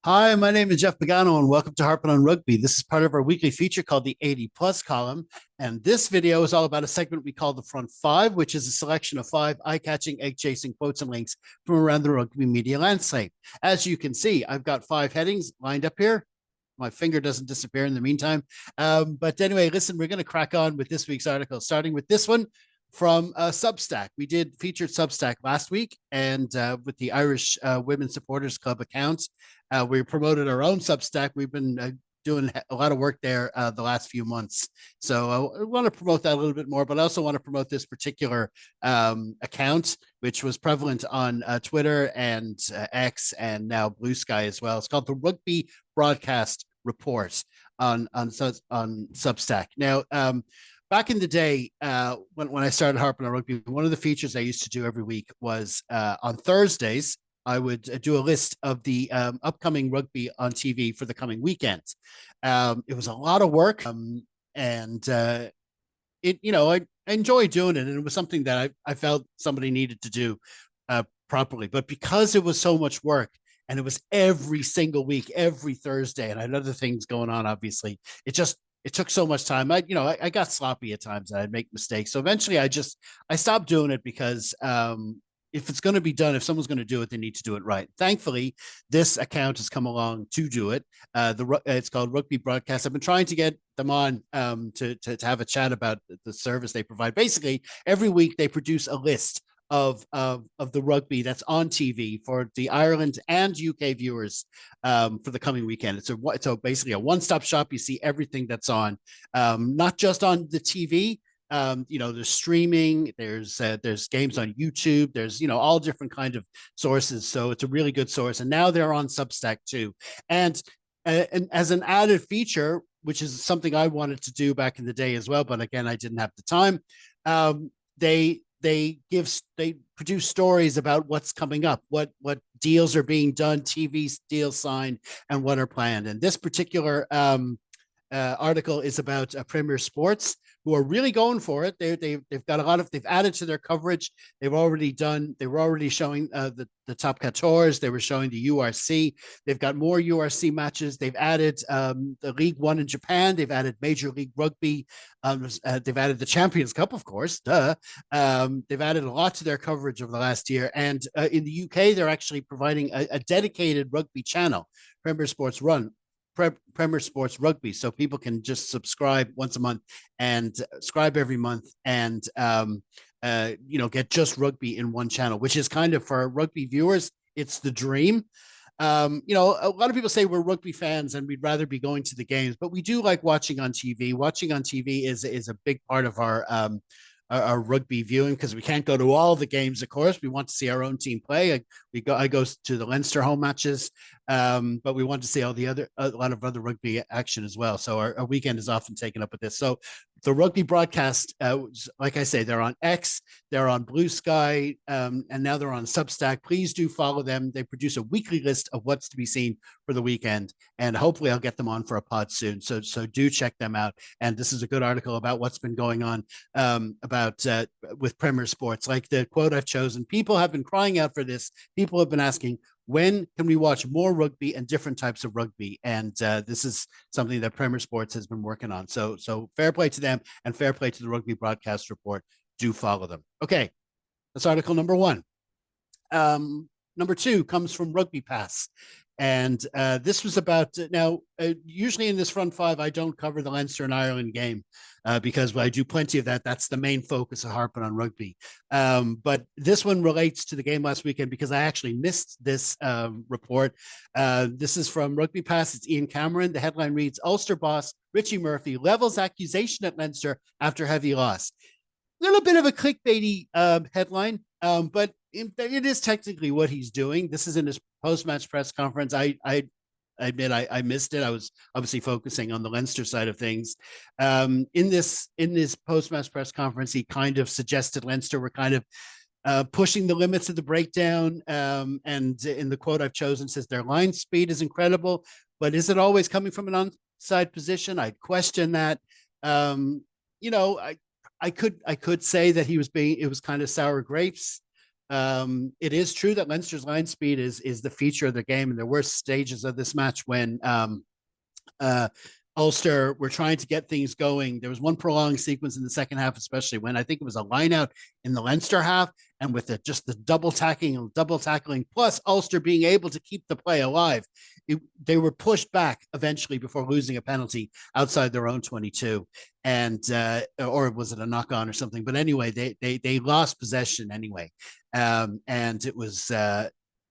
Hi, my name is Jeff Pagano, and welcome to Harping on Rugby. This is part of our weekly feature called the 80 Plus column. And this video is all about a segment we call the Front Five, which is a selection of 5 eye-catching, egg-chasing quotes and links from around the rugby media landscape. As you can see, I've got 5 headings lined up here. My finger doesn't disappear in the meantime. But anyway, listen, we're going to crack on with this week's article, starting with this one from Substack. We did featured Substack last week, and with the Irish Women's Supporters Club account, we promoted our own Substack. We've been doing a lot of work there the last few months. So I want to promote that a little bit more, but I also want to promote this particular account, which was prevalent on Twitter and X and now Blue Sky as well. It's called the Rugby Broadcast Report on Substack. Now, back in the day, when I started harping on rugby, one of the features I used to do every week was on Thursdays, I would do a list of the upcoming rugby on TV for the coming weekend. It was a lot of work, and I enjoyed doing it, and it was something that I felt somebody needed to do properly. But because it was so much work, and it was every single week, every Thursday, and I had other things going on, obviously, it took so much time. I got sloppy at times and I'd make mistakes. So eventually I stopped doing it because if it's going to be done, if someone's going to do it, they need to do it right. Thankfully, this account has come along to do it. It's called Rugby Broadcast. I've been trying to get them on to have a chat about the service they provide. Basically, every week they produce a list of the rugby that's on TV for the Ireland and UK viewers for the coming weekend. It's basically a one-stop shop. You see everything that's on, not just on the TV. There's streaming, there's games on YouTube, there's all different kind of sources. So it's a really good source. And now they're on Substack too. And as an added feature, which is something I wanted to do back in the day as well, but again, I didn't have the time. They produce stories about what's coming up, what deals are being done, TV deals signed, and what are planned. And this particular article is about Premier Sports, who are really going for it. They've got a lot of, they've added to their coverage. They were already showing the top 14. They were showing the URC. They've got more URC matches. They've added the League One in Japan. They've added Major League Rugby. They've added the Champions Cup, of course. They've added a lot to their coverage over the last year. And in the UK, they're actually providing a dedicated rugby channel, Premier Sports Rugby, so people can just subscribe once a month and subscribe every month and get just rugby in one channel, which is kind of, for rugby viewers, it's the dream. A lot of people say we're rugby fans and we'd rather be going to the games, but we do like watching on TV. Watching on TV is a big part of our rugby viewing, because we can't go to all the games. Of course, we want to see our own team play. I go to the Leinster home matches, but we want to see a lot of other rugby action as well. So our weekend is often taken up with this. So the Rugby Broadcast, like I say, they're on X, they're on Blue Sky, and now they're on Substack. Please do follow them. They produce a weekly list of what's to be seen for the weekend, and hopefully I'll get them on for a pod soon. So do check them out. And this is a good article about what's been going on with Premier Sports. Like the quote I've chosen, people have been crying out for this. People have been asking, when can we watch more rugby and different types of rugby? And this is something that Premier Sports has been working on. So fair play to them, and fair play to the Rugby Broadcast Report. Do follow them. Okay, that's article number 1. Number 2 comes from Rugby Pass. And this was about, usually in this front 5, I don't cover the Leinster and Ireland game because I do plenty of that. That's the main focus of Harping on Rugby. But this one relates to the game last weekend because I actually missed this report. This is from Rugby Pass. It's Ian Cameron. The headline reads, Ulster boss Richie Murphy levels accusation at Leinster after heavy loss. A little bit of a clickbaity headline, but it is technically what he's doing. This is in his post-match press conference. I admit I missed it. I was obviously focusing on the Leinster side of things. In this post-match press conference, he kind of suggested Leinster were kind of pushing the limits of the breakdown. And in the quote I've chosen, says their line speed is incredible, but is it always coming from an onside position? I'd question that. I could say that it was kind of sour grapes. It is true that Leinster's line speed is the feature of the game, and there were stages of this match when uh, Ulster were trying to get things going. There was one prolonged sequence in the second half, especially when I think it was a line out in the Leinster half, and with just the double tackling, plus Ulster being able to keep the play alive, they were pushed back eventually before losing a penalty outside their own 22, and or was it a knock on or something? But anyway, they lost possession anyway, and it was.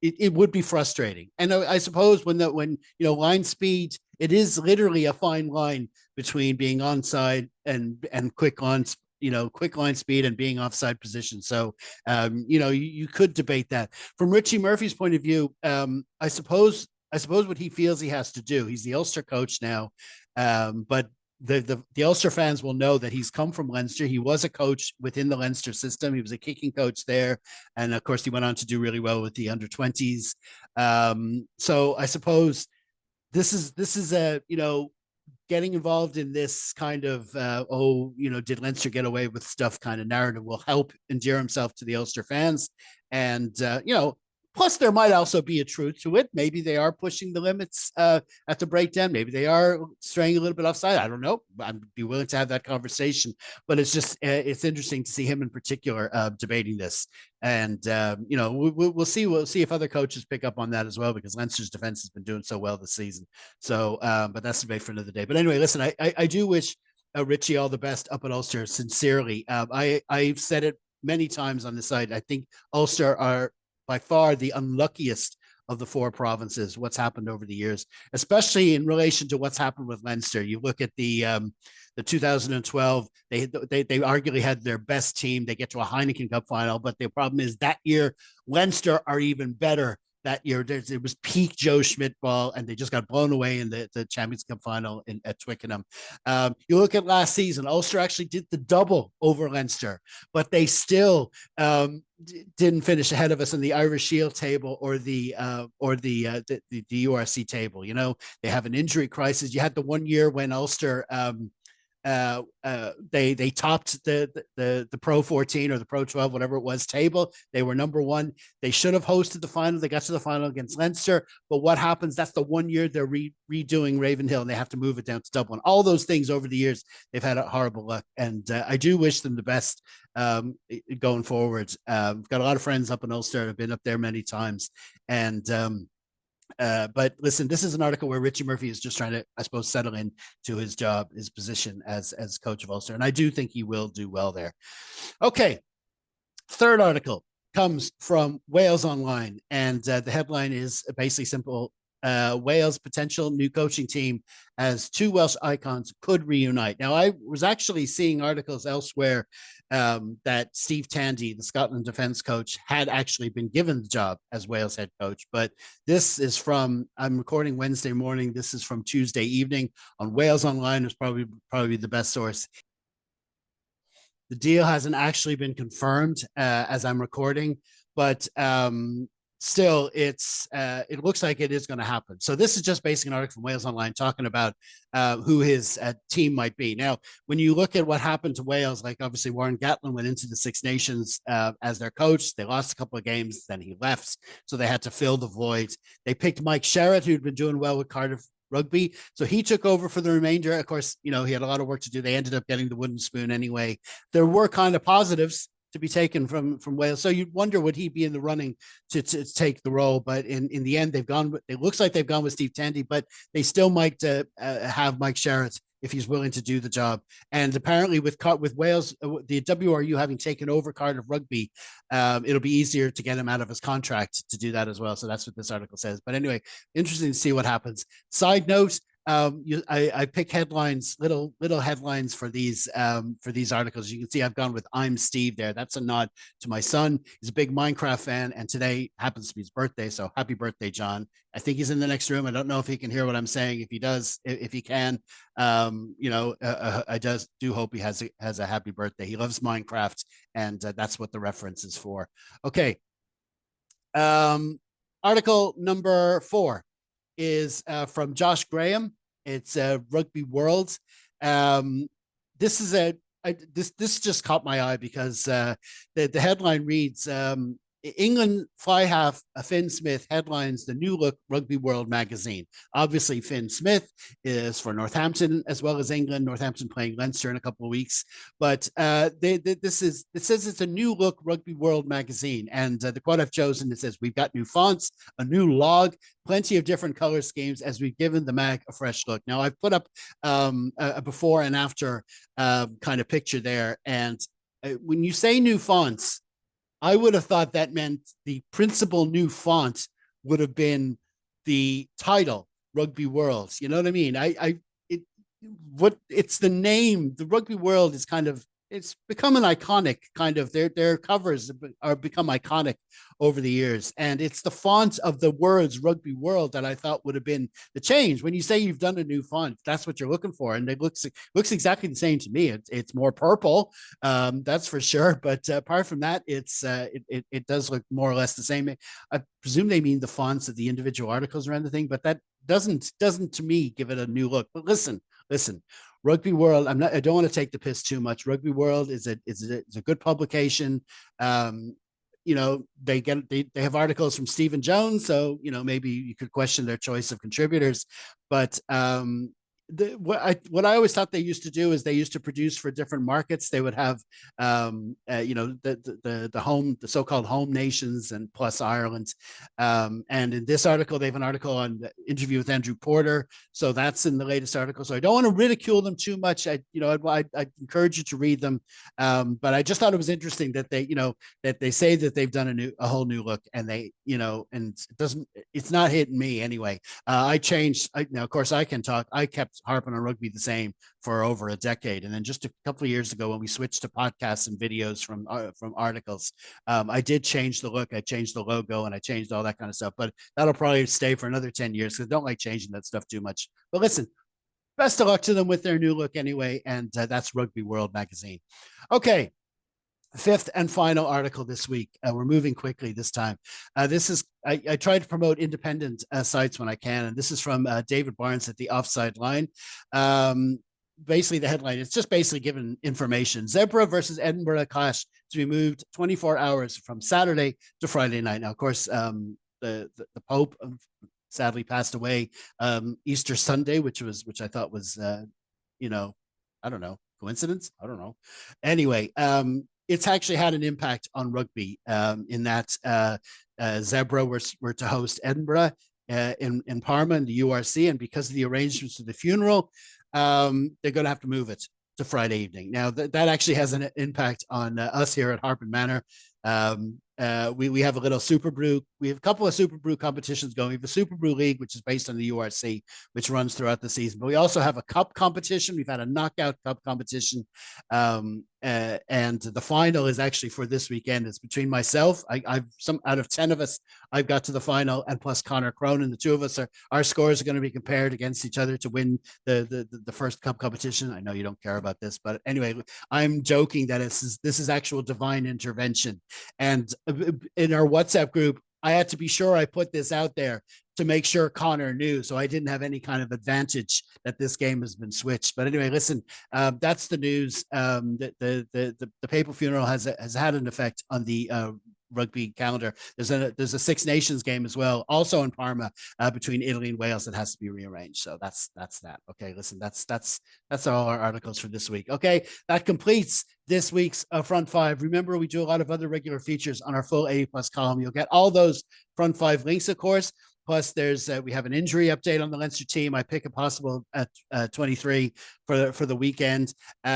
It would be frustrating, and I suppose when line speed, it is literally a fine line between being onside and quick line speed and being offside position. So you could debate that from Richie Murphy's point of view. I suppose what he feels he has to do. He's the Ulster coach now, but the Ulster fans will know that he's come from Leinster. He was a coach within the Leinster system. He was a kicking coach there, and of course, he went on to do really well with the under-20s. So I suppose this is a getting involved in this kind of did Leinster get away with stuff kind of narrative will help endear himself to the Ulster fans, and plus, there might also be a truth to it. Maybe they are pushing the limits at the breakdown. Maybe they are straying a little bit offside. I don't know. I'd be willing to have that conversation. But it's just it's interesting to see him in particular debating this. And we'll see. We'll see if other coaches pick up on that as well, because Leinster's defense has been doing so well this season. So, but that's debate for another day. But anyway, listen, I do wish Richie all the best up at Ulster. Sincerely, I've said it many times on the site. I think Ulster are by far the unluckiest of the four provinces, what's happened over the years, especially in relation to what's happened with Leinster. You look at the 2012, they arguably had their best team. They get to a Heineken Cup final, but the problem is that year, Leinster are even better. That year, it was peak Joe Schmidt ball, and they just got blown away in the Champions Cup final at Twickenham. You look at last season, Ulster actually did the double over Leinster, but they still didn't finish ahead of us in the Irish Shield table or the URC table. They have an injury crisis. You had the one year when Ulster they topped the Pro 14 or the Pro 12, whatever it was, table. They were number one. They should have hosted the final. They got to the final against Leinster. But what happens? That's the one year they're redoing Ravenhill, and they have to move it down to Dublin. All those things over the years, they've had a horrible luck. And I do wish them the best going forward. Got a lot of friends up in Ulster. I've been up there many times. And but listen, this is an article where Richie Murphy is just trying to, I suppose, settle in to his job, his position as coach of Ulster. And I do think he will do well there. Okay. Third article comes from Wales Online. And the headline is basically simple. Wales' potential new coaching team as two Welsh icons could reunite. Now, I was actually seeing articles elsewhere that Steve Tandy, the Scotland defense coach, had actually been given the job as Wales head coach. But this is from, I'm recording Wednesday morning. This is from Tuesday evening on Wales Online. Is probably the best source. The deal hasn't actually been confirmed as I'm recording, but still, it looks like it is going to happen. So this is just basically an article from Wales Online talking about who his team might be. Now, when you look at what happened to Wales, like obviously Warren Gatland went into the Six Nations as their coach. They lost a couple of games, then he left, so they had to fill the void. They picked Mike Sherratt, who'd been doing well with Cardiff Rugby, so he took over for the remainder. Of course, he had a lot of work to do. They ended up getting the wooden spoon anyway. There were kind of positives to be taken from Wales. So you'd wonder, would he be in the running to take the role? But in the end, it looks like they've gone with Steve Tandy, but they still might have Mike Sherratt if he's willing to do the job. And apparently with Wales, the WRU having taken over Cardiff Rugby, it'll be easier to get him out of his contract to do that as well. So that's what this article says. But anyway, interesting to see what happens. Side note, I pick headlines, little headlines for these articles. You can see I've gone with "I'm Steve" there. That's a nod to my son. He's a big Minecraft fan, and today happens to be his birthday. So happy birthday, John! I think he's in the next room. I don't know if he can hear what I'm saying. If he does, if he can, I do hope he has a happy birthday. He loves Minecraft, and that's what the reference is for. Okay. Article number 4 is from Josh Graham. It's Rugby World. This is this just caught my eye because the headline reads England fly half Finn Smith headlines the New Look Rugby World magazine. Obviously, Finn Smith is for Northampton as well as England. Northampton playing Leinster in a couple of weeks, but it says it's a New Look Rugby World magazine, and the quote I've chosen, it says, "We've got new fonts, a new log, plenty of different color schemes as we've given the mag a fresh look." Now, I've put up a before and after kind of picture there, and when you say new fonts, I would have thought that meant the principal new font would have been the title, Rugby World. You know what I mean? It's the name. The Rugby World is kind of, it's become an iconic kind of, their covers are become iconic over the years, and it's the font of the words Rugby World that I thought would have been the change. When you say you've done a new font, that's what you're looking for, and it looks exactly the same to me. It's more purple, that's for sure, but apart from that, it does look more or less the same. I presume they mean the fonts of the individual articles around the thing, but that doesn't to me give it a new look. But listen, Rugby World, I don't want to take the piss too much. Rugby World is a good publication. You know, they have articles from Stephen Jones, so you know, maybe you could question their choice of contributors, but what I always thought they used to do is they used to produce for different markets. They would have you know, the so-called home nations and plus Ireland, and in this article they have an article on the interview with Andrew Porter, so that's in the latest article. So I don't want to ridicule them too much. I'd encourage you to read them, but I just thought it was interesting that they, you know, that they say that they've done a whole new look, and they, you know, and it's not hitting me anyway. I changed. Now, of course, I can talk. I kept Harping on Rugby the same for over a decade, and then just a couple of years ago, when we switched to podcasts and videos from articles, I did change the look. I changed the logo, and I changed all that kind of stuff. But that'll probably stay for another 10 years because I don't like changing that stuff too much. But listen, best of luck to them with their new look anyway, and that's Rugby World magazine. Okay. Fifth and final article this week. We're moving quickly this time. This is, I try to promote independent sites when I can, and this is from David Barnes at the Offside Line. Basically, the headline, it's just basically given information. Zebra versus Edinburgh clash to be moved 24 hours from Saturday to Friday night. Now, of course, the Pope sadly passed away Easter Sunday, which I thought was, you know, I don't know, coincidence? I don't know. Anyway, it's actually had an impact on rugby in that Zebra were to host Edinburgh in Parma in the URC, and because of the arrangements of the funeral, they're going to have to move it to Friday evening. Now that actually has an impact on us here at Harpin Manor. We have a little Super Brew. We have a couple of Super Brew competitions going. We have a Super Brew League, which is based on the URC, which runs throughout the season. But we also have a cup competition. We've had a knockout cup competition. And the final is actually for this weekend. It's between myself. I've out of 10 of us, I've got to the final, and plus Connor Cronin. The two of us our scores are going to be compared against each other to win the first cup competition. I know you don't care about this, but anyway, I'm joking that this is actual divine intervention. And in our WhatsApp group, I had to be sure I put this out there to make sure Connor knew, so I didn't have any kind of advantage that this game has been switched. But anyway, listen, that's the news. The papal funeral has had an effect on the rugby calendar. There's a Six Nations game as well, also in Parma, between Italy and Wales, that has to be rearranged. So that's that. Okay, listen, that's all our articles for this week. Okay, that completes this week's Front Five. Remember, we do a lot of other regular features on our full 80 plus column. You'll get all those Front Five links, of course. Plus, we have an injury update on the Leinster team. I pick a possible 23 for the weekend. We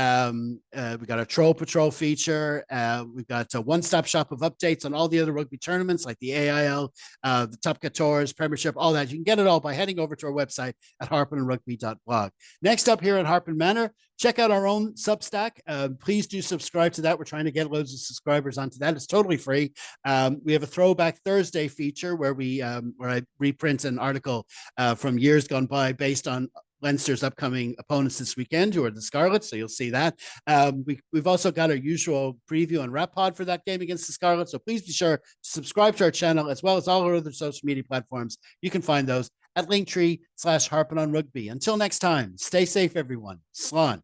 got a Troll Patrol feature. We've got a one-stop shop of updates on all the other rugby tournaments like the AIL, the Top 14, Premiership, all that. You can get it all by heading over to our website at harpinonrugby.blog. Next up here at Harpin Manor, check out our own Substack. Please do subscribe to that. We're trying to get loads of subscribers onto that. It's totally free. We have a Throwback Thursday feature where I reprint an article from years gone by based on Leinster's upcoming opponents this weekend, who are the Scarlets. So you'll see that. We've also got our usual preview and wrap pod for that game against the Scarlets. So please be sure to subscribe to our channel as well as all our other social media platforms. You can find those at linktree/harpinonrugby. Until next time, stay safe, everyone. Slán.